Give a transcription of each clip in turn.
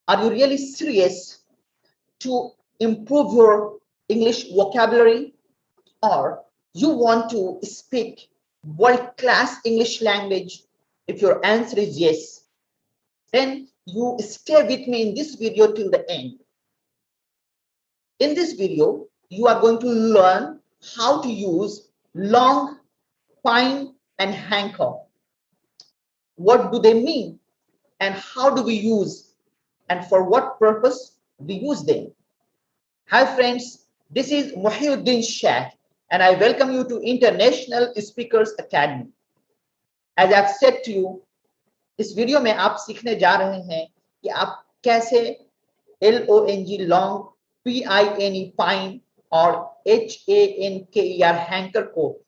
Are you really serious to improve your English vocabulary, or you want to speak world-class English language? If your answer is yes, then you stay with me in this video till the end. In this video, you are going to learn how to use long, fine, and hanker. What do they mean, and how do we use, and for what purpose we use them? Hi friends, this is Muhyiddin Sheikh, and I welcome you to International Speakers Academy. As I've said to you, इस video में आप सीखने जा रहे हैं कि आप कैसे LONG long, PINE fine और HANKER हैंकर को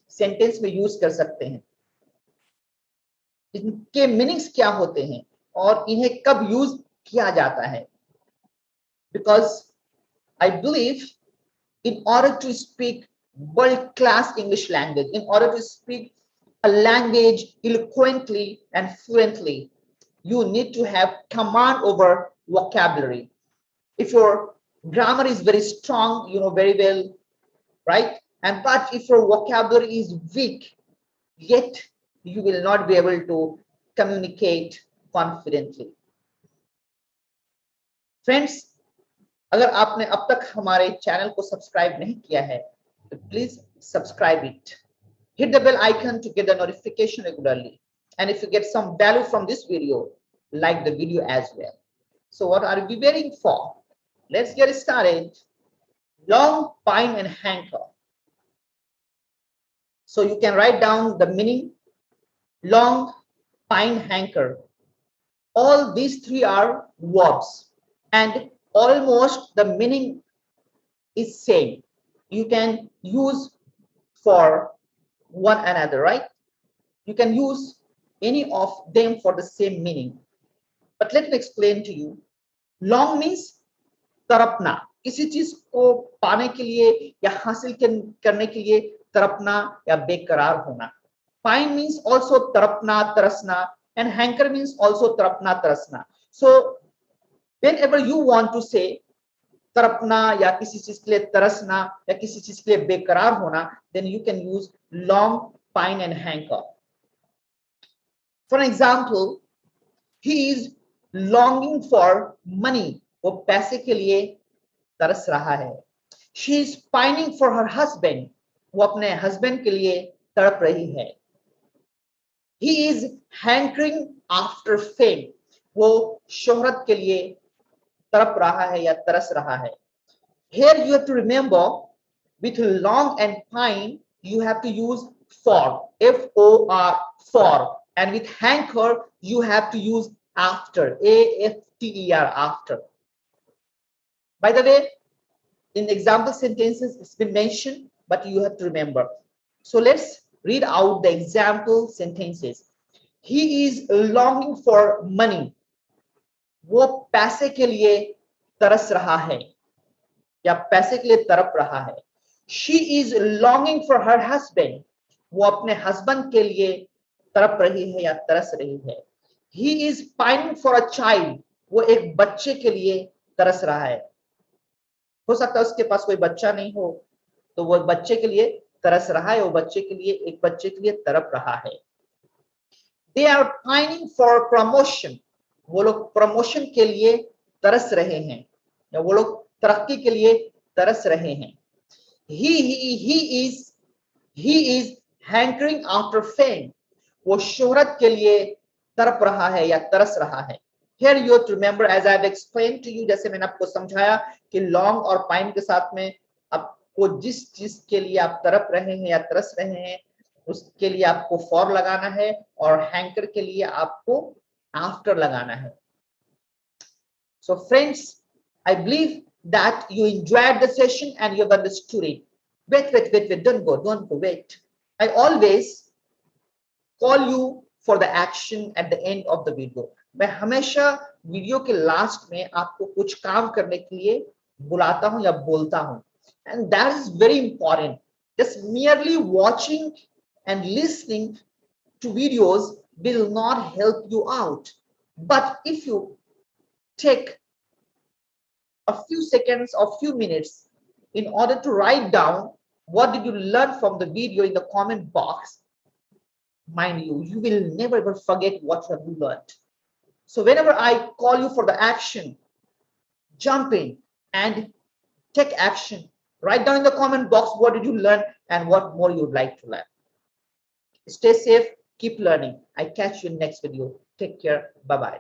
सेंटेंस में यूज कर सकते हैं, इनके मीनिंग्स क्या होते हैं और इन्हें कब यूज किया जाता है. Because I believe in order to speak world-class English language, in order to speak a language eloquently and fluently, you need to have command over vocabulary. If your grammar is very strong, you know very well, right? And but if your vocabulary is weak, yet you will not be able to communicate confidently. Friends, अगर आपने अब तक हमारे channel को subscribe नहीं किया है तो please subscribe it. Hit the bell icon to get the notification regularly. And if you get some value from this video, like the video as well. So what are we waiting for? Let's get started. Long, fine, and hanker. So you can write down the meaning. Long, fine, hanker. All these three are verbs, and almost the meaning is same. You can use for one another, right? You can use any of them for the same meaning. But let me explain to you. Long means तरपना, किसी चीज को पाने के लिए या हासिल करने के लिए तरपना या बेकरार होना. Fine means also तरपना, तरसना, and hanker means also तरपना, तरसना. So whenever you want to say तरपना या किसी चीज के लिए तरसना या किसी चीज के लिए बेकरार होना, then you can use long, fine, and hanker. For example, he is longing for money. वो पैसे के लिए तरस रहा है. She is pining for her husband. वो अपने हस्बैंड के लिए तड़प रही है. He is hankering after fame. वो शोहरत के लिए तरप रहा है या तरस रहा है. Here you have to remember, with long and fine you have to use for, F-O-R, for, and with hanker you have to use after, A-F-T-E-R, after. By the way, in example sentences it's been mentioned, but you have to remember. So let's read out the example sentences. He is longing for money. वो पैसे के लिए तरस रहा है या पैसे के लिए तड़प रहा है. She is longing for her husband. वो अपने हस्बैंड के लिए तड़प रही है या तरस रही है. He is pining for a child. वो एक बच्चे के लिए तरस रहा है. हो सकता है उसके पास कोई बच्चा नहीं हो, तो वो बच्चे के लिए तरस रहा है, वो बच्चे के लिए एक बच्चे के लिए तड़प रहा है. They are pining for promotion. वो लोग प्रमोशन के लिए तरस रहे हैं या वो लोग तरक्की के लिए तरस रहे हैं. He is hankering after fame. वो शोहरत के लिए तड़प रहा है या तरस रहा है. Here you have to remember, as I have explained to you, जैसे मैंने आपको समझाया कि long और fine के साथ में आपको जिस चीज के लिए आप तड़प रहे हैं या तरस रहे हैं उसके लिए आपको for लगाना है और hanker के लिए आपको after लगाना है. So friends, I believe that you enjoyed the session and you have understood it. Wait, don't go, wait. I always call you for the action at the end of the video. मैं हमेशा video के last में आपको कुछ काम करने के लिए बुलाता हूं या बोलता हूं. And that is very important. Just merely watching and listening to videos will not help you out. But if you take a few seconds or few minutes in order to write down what did you learn from the video in the comment box. Mind you, you will never ever forget what you have learned. So whenever I call you for the action, jump in and take action. Write down in the comment box what did you learn and what more you would like to learn. Stay safe, keep learning. I catch you in next video. Take care. Bye-bye.